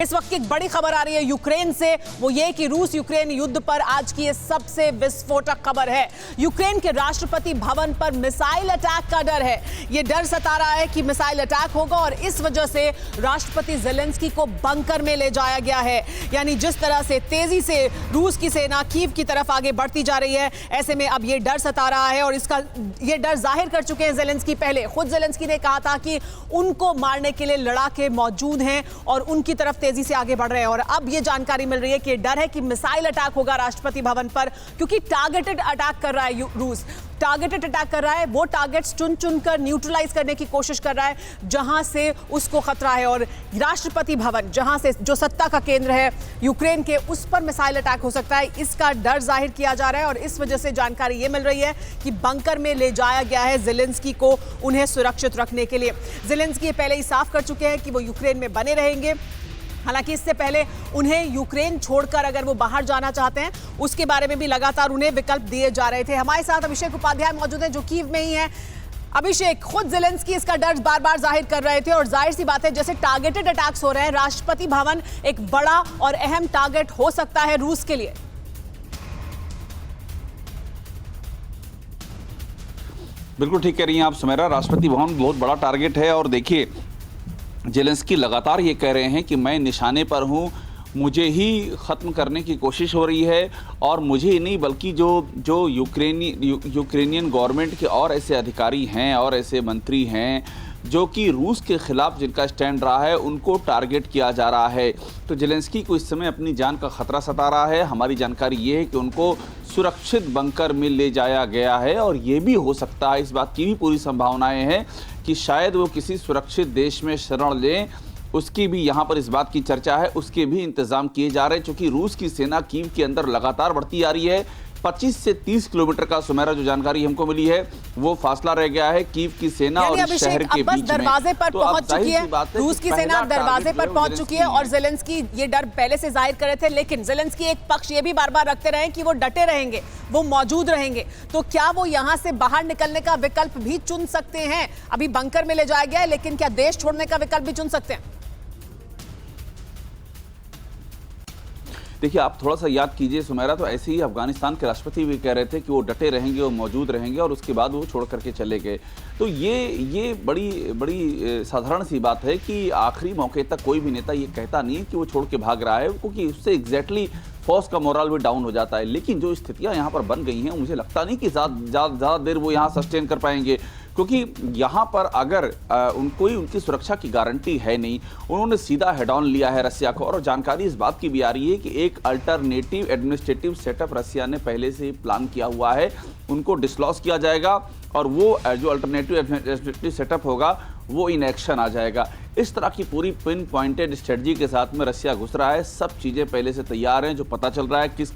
इस वक्त एक बड़ी खबर आ रही है यूक्रेन से, वो ये कि रूस यूक्रेन युद्ध पर आज की ये सबसे विस्फोटक खबर है। यूक्रेन के राष्ट्रपति भवन पर मिसाइल अटैक का डर है। ये डर सता रहा है कि मिसाइल अटैक होगा और इस वजह से राष्ट्रपति ज़ेलेंस्की को बंकर में ले जाया गया है। यानी जिस तरह से तेजी से रूस की सेना कीव की तरफ आगे बढ़ती जा रही है, ऐसे में अब ये डर सता रहा है और इसका ये डर जाहिर कर चुके हैं ज़ेलेंस्की। पहले खुद ज़ेलेंस्की ने कहा था कि उनको मारने के लिए लड़ाके मौजूद हैं और उनकी तरफ तेजी से आगे बढ़ रहे हैं। और अब ये जानकारी मिल रही है कि डर है कि मिसाइल अटैक होगा राष्ट्रपति भवन पर, क्योंकि टारगेटेड अटैक कर रहा है रूस। टारगेटेड अटैक कर रहा है, वो टारगेट्स चुन चुनकर न्यूट्रलाइज करने की कोशिश कर रहा है जहां से उसको खतरा है। और राष्ट्रपति भवन, जहां से जो सत्ता का केंद्र है यूक्रेन के, उस पर मिसाइल अटैक हो सकता है, इसका डर जाहिर किया जा रहा है। और इस वजह से जानकारी ये मिल रही है कि बंकर में ले जाया गया है ज़ेलेंस्की को, उन्हें सुरक्षित रखने के लिए। ज़ेलेंस्की पहले ही साफ कर चुके हैं कि वो यूक्रेन में बने रहेंगे। हालांकि इससे पहले उन्हें यूक्रेन छोड़कर अगर वो बाहर जाना चाहते हैं, उसके बारे में भी लगातार उन्हें विकल्प दिए जा रहे थे। हमारे साथ अभिषेक उपाध्याय मौजूद हैं जो कीव में ही हैं। अभिषेक, खुद ज़ेलेंस्की इसका डर बार बार जाहिर कर रहे थे और जाहिर सी बात है जैसे टारगेटेड अटैक्स हो रहे हैं, राष्ट्रपति भवन एक बड़ा और अहम टारगेट हो सकता है रूस के लिए। बिल्कुल ठीक कह रही हैं आप सुमेरा, राष्ट्रपति भवन बहुत बड़ा टारगेट है। और देखिए, ज़ेलेंस्की लगातार ये कह रहे हैं कि मैं निशाने पर हूँ, मुझे ही ख़त्म करने की कोशिश हो रही है। और मुझे ही नहीं बल्कि जो यूक्रेनियन गवर्नमेंट के और ऐसे अधिकारी हैं और ऐसे मंत्री हैं जो कि रूस के ख़िलाफ़ जिनका स्टैंड रहा है, उनको टारगेट किया जा रहा है। तो ज़ेलेंस्की को इस समय अपनी जान का ख़तरा सता रहा है। हमारी जानकारी ये है कि उनको सुरक्षित बंकर में ले जाया गया है और ये भी हो सकता है, इस बात की भी पूरी संभावनाएं हैं कि शायद वो किसी सुरक्षित देश में शरण लें। उसकी भी यहाँ पर इस बात की चर्चा है, उसके भी इंतज़ाम किए जा रहे हैं, क्योंकि रूस की सेना कीव के अंदर लगातार बढ़ती आ रही है। 25 से 30 किलोमीटर का सुमेरा जो जानकारी हमको मिली है, वो फासला रह गया है कीव की सेना और शहर के बीच में। दरवाजे पर पहुंच चुकी है रूस की सेना, दरवाजे पर पहुंच चुकी है और ज़ेलेंस्की ये डर पहले से जाहिर कर रहे थे। लेकिन ज़ेलेंस्की एक पक्ष ये भी बार बार रखते रहे कि वो डटे रहेंगे, वो मौजूद रहेंगे। तो क्या वो यहां से बाहर निकलने का विकल्प भी चुन सकते हैं? अभी बंकर में ले जाया गया है, लेकिन क्या देश छोड़ने का विकल्प भी चुन सकते हैं? देखिए, आप थोड़ा सा याद कीजिए सुमेरा, तो ऐसे ही अफगानिस्तान के राष्ट्रपति भी कह रहे थे कि वो डटे रहेंगे, वो मौजूद रहेंगे, और उसके बाद वो छोड़ करके चले गए। तो ये बड़ी साधारण सी बात है कि आखिरी मौके तक कोई भी नेता ये कहता नहीं है कि वो छोड़ के भाग रहा है, क्योंकि उससे एग्जैक्टली फौज का मोरल भी डाउन हो जाता है। लेकिन जो स्थितियां यहाँ पर बन गई हैं, मुझे लगता नहीं कि ज़्यादा देर वो यहाँ सस्टेन कर पाएंगे, क्योंकि यहाँ पर अगर उनकी सुरक्षा की गारंटी है नहीं। उन्होंने सीधा हेड ऑन लिया है रसिया को, और जानकारी इस बात की भी आ रही है कि एक अल्टरनेटिव एडमिनिस्ट्रेटिव सेटअप रसिया ने पहले से ही प्लान किया हुआ है। उनको डिसलॉस किया जाएगा और वो जो अल्टरनेटिव एडमिनिस्ट्रेटिव सेटअप होगा वो इन एक्शन आ जाएगा। इस तरह की पूरी पिन पॉइंटेड स्ट्रेटजी के साथ में रसिया घुस रहा है। सब चीज़ें पहले से तैयार हैं, जो पता चल रहा है किस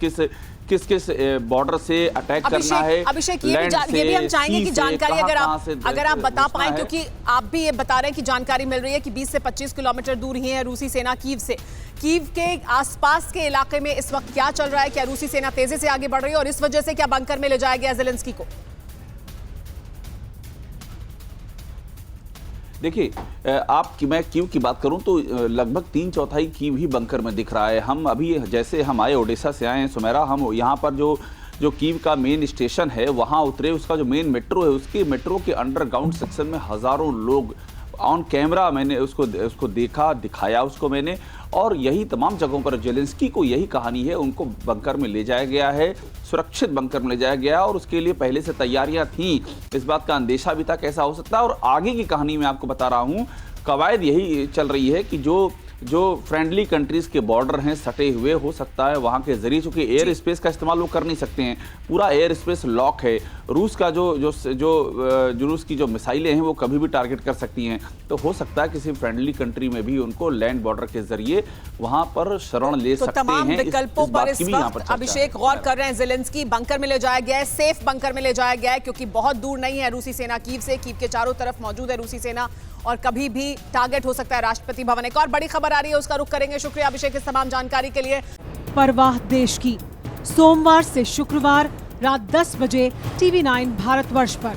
किस बॉर्डर से अटैक करना है। अभिषेक, ये भी हम चाहेंगे कि जानकारी अगर आप बता पाएं, क्योंकि आप भी ये बता रहे हैं कि जानकारी मिल रही है कि 20 से 25 किलोमीटर दूर ही है रूसी सेना कीव से। कीव के आसपास के इलाके में इस वक्त क्या चल रहा है? क्या रूसी सेना तेजी से आगे बढ़ रही है और इस वजह से क्या बंकर में ले जाया गया ज़ेलेंस्की को? देखिए, मैं कीव की बात करूं तो लगभग 3/4 कीव ही बंकर में दिख रहा है। हम अभी जैसे हम आए ओडेसा से आए हैं सुमेरा, हम यहाँ पर जो कीव का मेन स्टेशन है वहाँ उतरे। उसका जो मेन मेट्रो है, उसके मेट्रो के अंडरग्राउंड सेक्शन में हज़ारों लोग ऑन कैमरा, मैंने उसको देखा, दिखाया उसको मैंने। और यही तमाम जगहों पर ज़ेलेंस्की को यही कहानी है, उनको बंकर में ले जाया गया है, सुरक्षित बंकर में ले जाया गया, और उसके लिए पहले से तैयारियां थीं। इस बात का अंदेशा भी था कैसा हो सकता है। और आगे की कहानी मैं आपको बता रहा हूँ, कवायद यही चल रही है कि जो फ्रेंडली कंट्रीज़ के बॉर्डर हैं सटे हुए, हो सकता है वहाँ के जरिए, चूँकि एयर स्पेस का इस्तेमाल वो कर नहीं सकते हैं, पूरा एयर स्पेस लॉक है। रूस का रूस की जो मिसाइलें हैं वो कभी भी टारगेट कर सकती हैं। तो हो सकता है किसी फ्रेंडली कंट्री में भी उनको लैंड बॉर्डर के जरिए वहाँ पर शरण ले सकते हैं। तमाम विकल्पों पर इस वक्त अभिषेक गौर कर रहे हैं। ज़ेलेंस्की बंकर में ले जाया गया है, सेफ बंकर में ले जाया गया है, क्योंकि बहुत दूर नहीं है रूसी सेना कीव से। कीव के चारों तरफ मौजूद है रूसी सेना और कभी भी टारगेट हो सकता है राष्ट्रपति भवन। एक और बड़ी खबर आ रही है, उसका रुख करेंगे। शुक्रिया अभिषेक इस तमाम जानकारी के लिए। परवाह देश की, सोमवार से शुक्रवार रात 10 बजे TV9 भारतवर्ष पर।